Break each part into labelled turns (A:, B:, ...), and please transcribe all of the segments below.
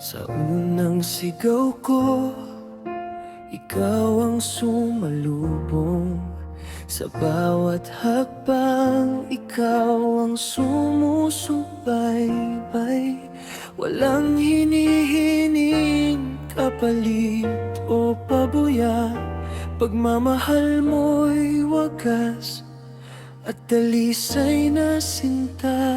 A: Sa unang sigaw ko, ikaw ang sumalubong. Sa bawat hakbang, ikaw ang sumusubaybay. Walang hinihining kapalit o pabuya. Pagmamahal mo'y wagas at dalisay na sinta.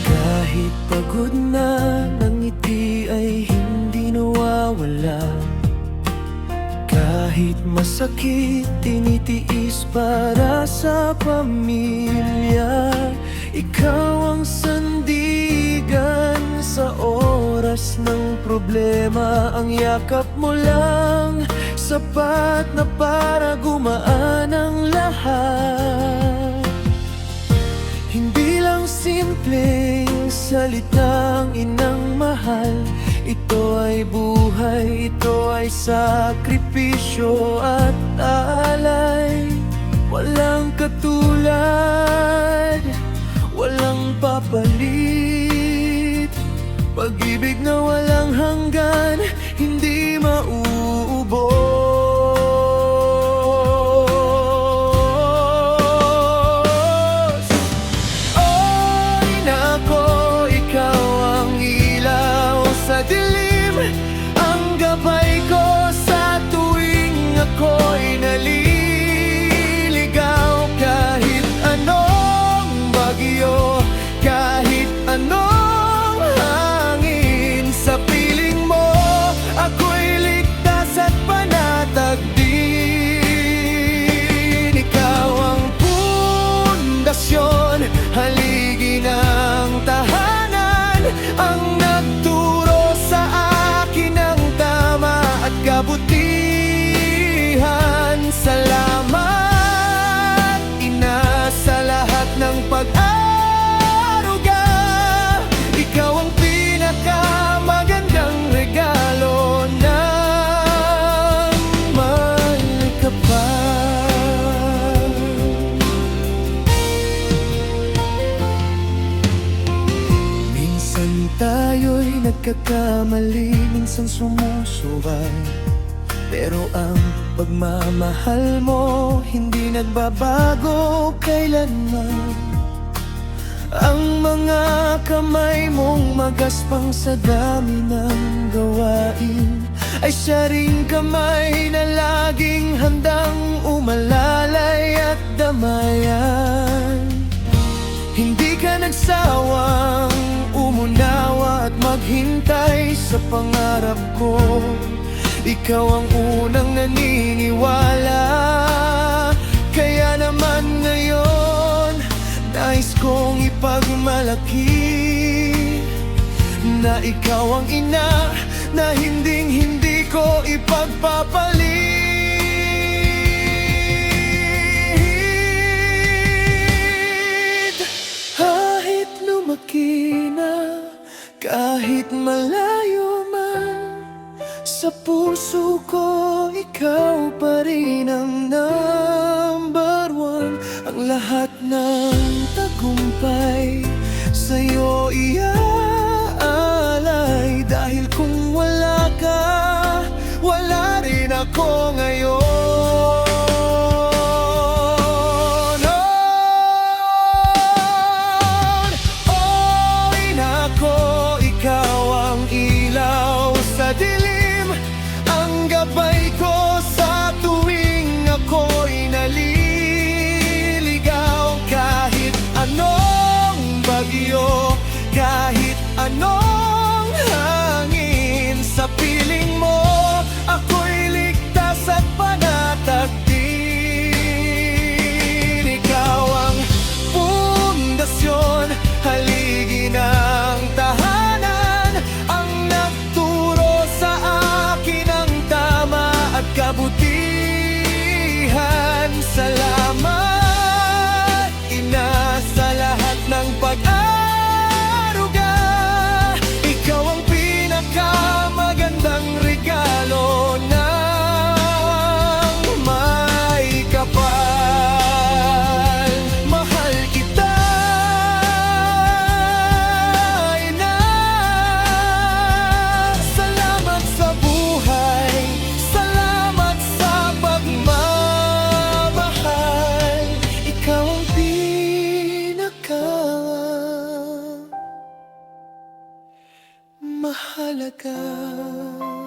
A: Kahit pagod na, ng ngiti ay hindi nawawala. Kahit masakit, tinitiis para sa pamilya. Ikaw ang sandigan sa oras ng problema. Ang yakap mo lang, sapat na para gumaan ang lahat. Hindi lang simpleng salitang inang mahal. Ito ay buhay, ito ay sakripisyo at alay. Walang katulad, walang papalit. Pag-ibig na walang hanggan, hindi mauubos. Dilim ang gabay ko sa tuwing ako'y naliligaw. Kahit anong bagyo, kahit anong hangin, sa piling mo ako'y ligtas at panatag din. Ikaw ang pundasyon, haligi ng tahanan, ang kabutihan. Salamat, Ina, sa lahat ng pag-aaruga. Ikaw ang pinakamagandang regalo ng may kapal. Minsan tayo'y nagkakamali, minsan sumusubay, pero ang pagmamahal mo hindi nagbabago kailanman. Ang mga kamay mong magaspang sa dami ng gawain ay siya ring kamay na laging handang umalalay at damayan. Hindi ka nagsawang umunawa at maghintay sa pangarap ko. Ikaw ang unang naniniwala. Kaya naman ngayon, nais kong ipagmalaki na ikaw ang ina na hinding-hindi ko ipagpapalit. Kahit lumaki na, kahit malayo man, sa puso ko, ikaw pa rin ang number one. Ang lahat ng tagumpay sa'yo iaalay. Dahil kung wala ka, wala rin ako ngayon. Oh, ina ko, ikaw ang ilaw sa dilim, gabay ko sa tuwing ako'y naliligaw. Kahit anong bagyo, kahit anong hangin, sa piling mo ako'y ligtas at panatag din. Ikaw ang pundasyon, haligi ng tahanan, ang nagturo sa akin ang kabutihan. Salamat, Ina, sa lahat ng pag-aaruga. Ikaw ang pinakamagandang regalo mahalaga.